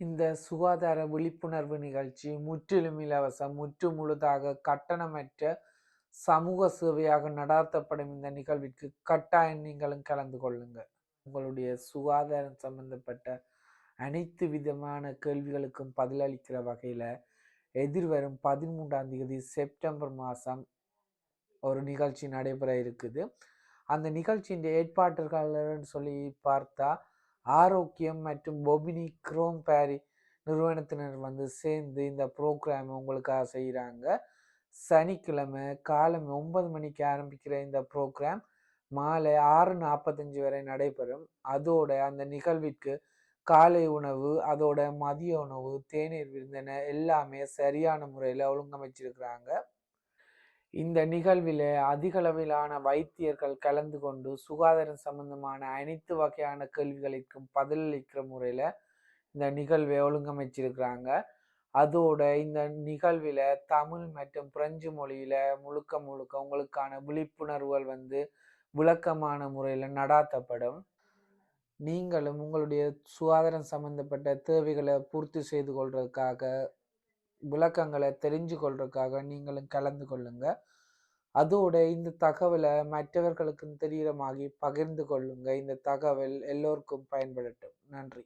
இந்த சுகாதார விழிப்புணர்வு நிகழ்ச்சி முற்றிலும் இலவசம், முழுதாக கட்டணமற்ற சமூக சேவையாக நடாத்தப்படும் இந்த நிகழ்விற்கு கட்டாயம் நீங்களும் கலந்து கொள்ளுங்கள். உங்களுடைய சுகாதாரம் சம்பந்தப்பட்ட அனைத்து விதமான கேள்விகளுக்கும் பதிலளிக்கிற வகையில் எதிர்வரும் 13ஆம் தேதி செப்டம்பர் மாதம் ஒரு நிகழ்ச்சி நடைபெற இருக்குது. அந்த நிகழ்ச்சியின் ஏற்பாட்டாளர்னு சொல்லி பார்த்தா ஆரோக்கியம் மற்றும் பொபினி குரோம் பேரி நிறுவனத்தினர் வந்து சேர்ந்து இந்த ப்ரோக்ராம் உங்களுக்காக செய்கிறாங்க. சனிக்கிழமை காலை 9 மணிக்கு ஆரம்பிக்கிற இந்த ப்ரோக்ராம் மாலை 6:45 வரை நடைபெறும். அதோட அந்த நிகழ்விற்கு காலை உணவு, அதோட மதிய உணவு, தேநீர் விருந்தின எல்லாமே சரியான முறையில் ஒழுங்கமைச்சிருக்கிறாங்க. இந்த நிகழ்வில் அதிகளவிலான வைத்தியர்கள் கலந்து கொண்டு சுகாதாரம் சம்பந்தமான அனைத்து வகையான கேள்விகளுக்கும் பதிலளிக்கிற முறையில் இந்த நிகழ்வை ஒழுங்கமைச்சிருக்கிறாங்க. அதோட இந்த நிகழ்வில் தமிழ் மற்றும் பிரெஞ்சு மொழியில் முழுக்க உங்களுக்கான விழிப்புணர்வுகள் வந்து விளக்கமான முறையில் நடாத்தப்படும். நீங்களும் உங்களுடைய சுகாதாரம் சம்பந்தப்பட்ட தேவைகளை பூர்த்தி செய்து கொள்றதுக்காக, விளக்கங்களை தெரிஞ்சு கொள்றதுக்காக நீங்களும் கலந்து கொள்ளுங்க. அதோட இந்த தகவலை மற்றவர்களுக்கும் தெரிகிறமாகி பகிர்ந்து கொள்ளுங்க. இந்த தகவல் எல்லோருக்கும் பயன்படட்டும். நன்றி.